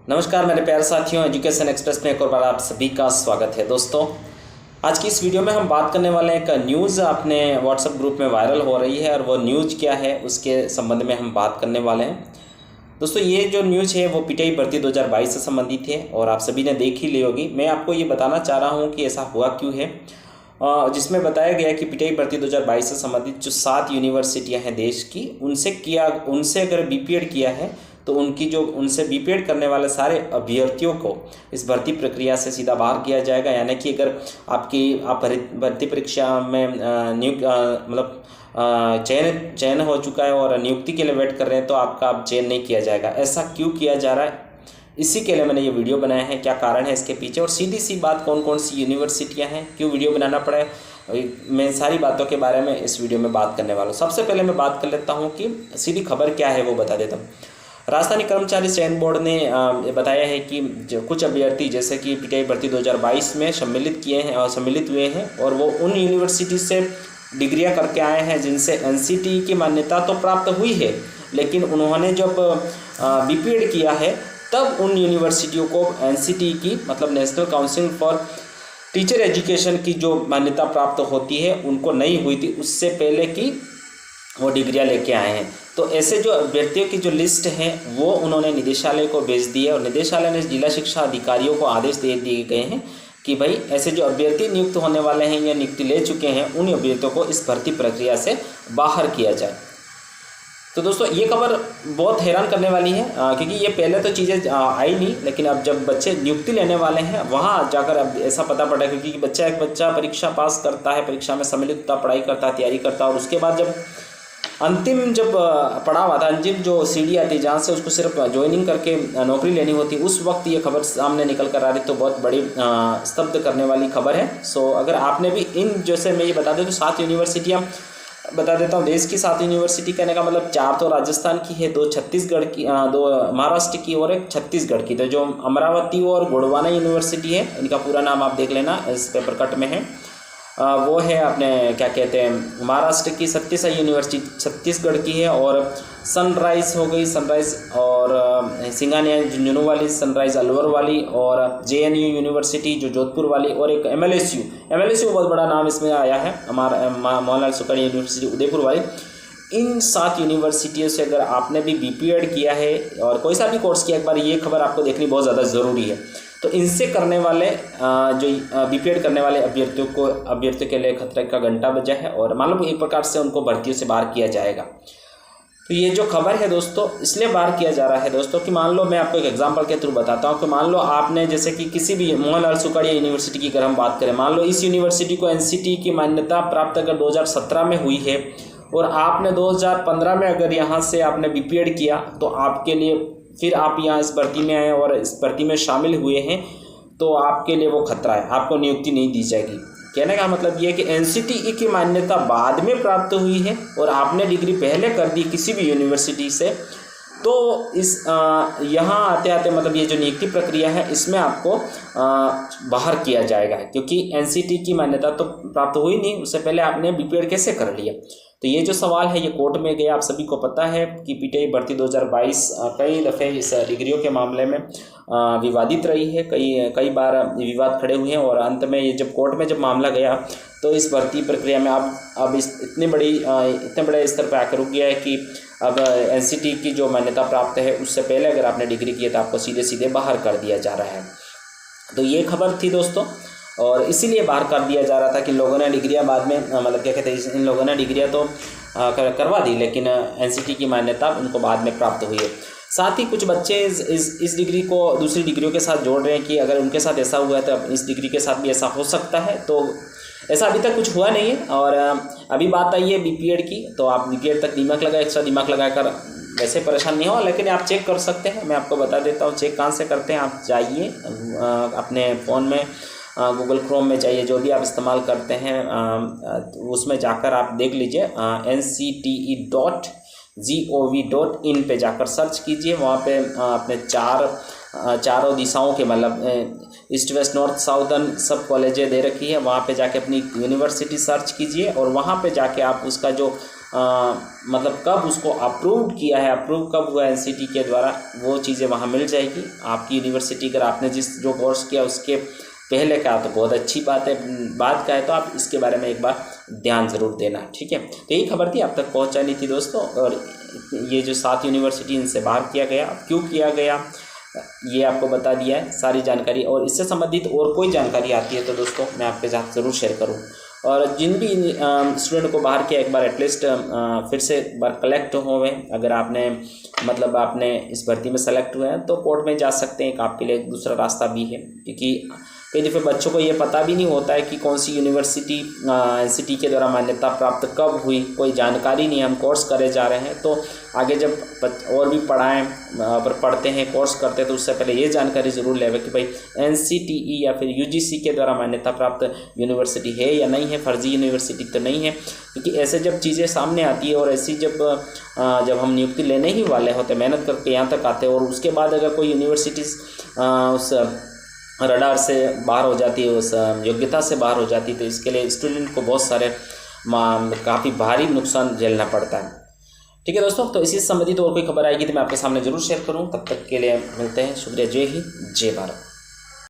नमस्कार मेरे प्यारे साथियों, एजुकेशन एक्सप्रेस में एक और बार आप सभी का स्वागत है। दोस्तों, आज की इस वीडियो में हम बात करने वाले हैं एक न्यूज़ अपने व्हाट्सएप ग्रुप में वायरल हो रही है और वो न्यूज़ क्या है उसके संबंध में हम बात करने वाले हैं। दोस्तों, ये जो न्यूज़ है वो पीटीआई भर्ती 2022 से संबंधित है और आप सभी ने देख ही ली होगी। मैं आपको ये बताना चाह रहा हूँ कि ऐसा हुआ क्यों है, जिसमें बताया गया कि पीटीआई भर्ती 2022 से संबंधित जो 7 यूनिवर्सिटियाँ हैं देश की, उनसे अगर बीपीएड किया है तो उनसे बीपीएड करने वाले सारे अभ्यर्थियों को इस भर्ती प्रक्रिया से सीधा बाहर किया जाएगा। यानी कि अगर आप भर्ती परीक्षा में चयन हो चुका है और नियुक्ति के लिए वेट कर रहे हैं तो आपका अब चयन नहीं किया जाएगा। ऐसा क्यों किया जा रहा है, इसी के लिए मैंने ये वीडियो बनाया है। क्या कारण है इसके पीछे और सीधी सी बात कौन कौन सी यूनिवर्सिटियाँ हैं, क्यों वीडियो बनाना पड़ा है, मैं सारी बातों के बारे में इस वीडियो में बात करने वाला हूँ। सबसे पहले मैं बात कर लेता हूँ कि सीधी खबर क्या है वो बता देता हूँ। राजस्थानी कर्मचारी चयन बोर्ड ने बताया है कि जो कुछ अभ्यर्थी जैसे कि पीटीआई भर्ती 2022 में सम्मिलित हुए हैं और वो उन यूनिवर्सिटी से डिग्रियां करके आए हैं जिनसे एनसीटी की मान्यता तो प्राप्त हुई है, लेकिन उन्होंने जब बीपीएड किया है तब उन यूनिवर्सिटियों को एनसीटी की मतलब national council for teacher education की जो मान्यता प्राप्त होती है उनको नहीं हुई थी, उससे पहले की वो डिग्रियां लेके आए हैं। तो ऐसे जो अभ्यर्थियों की जो लिस्ट है वो उन्होंने निदेशालय को भेज दी है और निदेशालय ने जिला शिक्षा अधिकारियों को आदेश दे दिए गए हैं कि भाई ऐसे जो अभ्यर्थी नियुक्त होने वाले हैं या नियुक्ति ले चुके हैं उन अभ्यर्थियों को इस भर्ती प्रक्रिया से बाहर किया जाए। तो दोस्तों, ये खबर बहुत हैरान करने वाली है क्योंकि ये पहले तो चीज़ें आई नहीं, लेकिन अब जब बच्चे नियुक्ति लेने वाले हैं वहाँ जाकर अब ऐसा पता पड़ा, क्योंकि एक बच्चा परीक्षा पास करता है, परीक्षा में सम्मिलित होता, पढ़ाई करता है, तैयारी करता है और उसके बाद जब अंतिम पड़ाव आता है, अंतिम जो सीढ़ी आती है जहाँ से उसको सिर्फ ज्वाइनिंग करके नौकरी लेनी होती है, उस वक्त ये खबर सामने निकल कर आ रही तो बहुत बड़ी स्तब्ध करने वाली खबर है। सो अगर आपने भी जैसे मैं ये बता दें तो 7 यूनिवर्सिटियाँ बता देता हूँ। देश की 7 यूनिवर्सिटी कहने का मतलब 4 तो राजस्थान की है, 2 छत्तीसगढ़ की, 2 महाराष्ट्र की और 1 छत्तीसगढ़ की। तो जो अमरावती और गोंडवाना यूनिवर्सिटी है, इनका पूरा नाम आप देख लेना, इस पेपर कट में है। वो है अपने क्या कहते हैं महाराष्ट्र की सत्य साई यूनिवर्सिटी छत्तीसगढ़ की है, और सनराइज़ हो गई, सनराइज़ और सिंगानिया झुंझुनू वाली, सनराइज़ अलवर वाली, और जेएनयू यूनिवर्सिटी जो जोधपुर वाली, और एक एमएलएसयू बहुत बड़ा नाम इसमें आया है, हमारा मोहनलाल सुखाड़िया यूनिवर्सिटी उदयपुर वाली। इन 7 यूनिवर्सिटियों से अगर आपने भी बीपीएड किया है और कोई सा भी कोर्स किया, एक बार ये खबर आपको देखनी बहुत ज़्यादा ज़रूरी है। तो इनसे करने वाले जो बीपीएड करने वाले अभ्यर्थियों के लिए खतरे का घंटा बजा है और मालूम एक प्रकार से उनको भर्तियों से बाहर किया जाएगा। तो ये जो खबर है दोस्तों, इसलिए बाहर किया जा रहा है दोस्तों कि मान लो, मैं आपको एक एग्जांपल के थ्रू बताता हूँ कि मान लो आपने जैसे कि किसी भी मोहनलाल सुखाड़िया यूनिवर्सिटी की अगर हम बात करें, मान लो इस यूनिवर्सिटी को एनसीटी की मान्यता प्राप्त अगर 2017 में हुई है और आपने 2015 में अगर यहाँ से आपने बीपीएड किया तो आपके लिए फिर आप यहाँ इस भर्ती में आए और इस भर्ती में शामिल हुए हैं तो आपके लिए वो खतरा है, आपको नियुक्ति नहीं दी जाएगी। कहने का मतलब ये है कि एनसीटी की मान्यता बाद में प्राप्त हुई है और आपने डिग्री पहले कर दी किसी भी यूनिवर्सिटी से, तो इस यहाँ आते आते मतलब ये जो नियुक्ति प्रक्रिया है इसमें आपको बाहर किया जाएगा, क्योंकि एनसीटी की मान्यता तो प्राप्त हुई नहीं, उससे पहले आपने बीपीएड कैसे कर लिया। तो ये जो सवाल है ये कोर्ट में गया। आप सभी को पता है कि पीटीआई भर्ती 2022 कई दफ़े इस डिग्रियों के मामले में विवादित रही है, कई बार विवाद खड़े हुए हैं और अंत में ये जब कोर्ट में जब मामला गया तो इस भर्ती प्रक्रिया में अब इतने बड़े स्तर पर आकर रुक गया है कि अब एनसीटी की जो मान्यता प्राप्त है उससे पहले अगर आपने डिग्री की है तो आपको सीधे बाहर कर दिया जा रहा है। तो ये खबर थी दोस्तों, और इसीलिए बाहर कर दिया जा रहा था कि लोगों ने डिग्रियां बाद में मतलब क्या कहते हैं, इन लोगों ने डिग्रियां तो करवा दी लेकिन एनसीटी की मान्यता उनको बाद में प्राप्त हुई है। साथ ही कुछ बच्चे इस डिग्री को दूसरी डिग्रियों के साथ जोड़ रहे हैं कि अगर उनके साथ ऐसा हुआ है तो इस डिग्री के साथ भी ऐसा हो सकता है। तो ऐसा अभी तक कुछ हुआ नहीं है और अभी बात आई है बीपीएड की, तो आप बीपीएड तक एक्स्ट्रा दिमाग लगाकर वैसे परेशान नहीं हो, लेकिन आप चेक कर सकते हैं। मैं आपको बता देता हूँ चेक कहाँ से करते हैं। आप जाइए अपने फ़ोन में गूगल क्रोम में जाइए, जो भी आप इस्तेमाल करते हैं उसमें जाकर आप देख लीजिए ncte.gov.in पे जाकर सर्च कीजिए। वहाँ पे अपने चारों दिशाओं के मतलब ईस्ट वेस्ट नॉर्थ साउदर्न सब कॉलेजें दे रखी है, वहाँ पे जाके अपनी यूनिवर्सिटी सर्च कीजिए और वहाँ पे जाके आप उसका जो मतलब कब उसको अप्रूव किया है, अप्रूव कब हुआ एनसीटी के द्वारा, वो चीज़ें वहाँ मिल जाएगी। आपकी यूनिवर्सिटी अगर आपने जो कोर्स किया उसके पहले का तो बहुत अच्छी बात है, बाद का है तो आप इसके बारे में एक बार ध्यान ज़रूर देना, ठीक है। तो यही खबर थी, आप तक पहुँचानी थी दोस्तों। और ये जो 7 यूनिवर्सिटी इनसे बाहर किया गया, क्यों किया गया, ये आपको बता दिया है सारी जानकारी। और इससे संबंधित और कोई जानकारी आती है तो दोस्तों मैं आपके साथ ज़रूर शेयर करूँ। और जिन भी स्टूडेंट को बाहर किया, एक बार एटलीस्ट फिर से एक बार कलेक्ट हुए, अगर आपने मतलब आपने इस भर्ती में सेलेक्ट हुए हैं तो कोर्ट में जा सकते हैं। एक आपके लिए दूसरा रास्ता भी है, क्योंकि कई दफ़े बच्चों को ये पता भी नहीं होता है कि कौन सी यूनिवर्सिटी एनसीटी के द्वारा मान्यता प्राप्त कब हुई, कोई जानकारी नहीं। हम कोर्स करे जा रहे हैं तो आगे जब और भी पढ़ते हैं, कोर्स करते हैं, तो उससे पहले ये जानकारी ज़रूर लेवे कि भाई एनसीटीई या फिर यूजीसी के द्वारा मान्यता प्राप्त यूनिवर्सिटी है या नहीं है, फर्जी यूनिवर्सिटी तो नहीं है। क्योंकि ऐसे जब चीज़ें सामने आती है और ऐसी जब हम नियुक्ति लेने ही वाले होते, मेहनत करके यहाँ तक आते हैं, और उसके बाद अगर कोई यूनिवर्सिटीज़ उस रडार से बाहर हो जाती है, उस योग्यता से बाहर हो जाती है, तो इसके लिए स्टूडेंट को बहुत सारे काफ़ी भारी नुकसान झेलना पड़ता है। ठीक है दोस्तों, तो इसी से संबंधित और कोई खबर आएगी तो मैं आपके सामने ज़रूर शेयर करूँ। तब तक के लिए मिलते हैं, शुक्रिया, जय हिंद, जय भारत।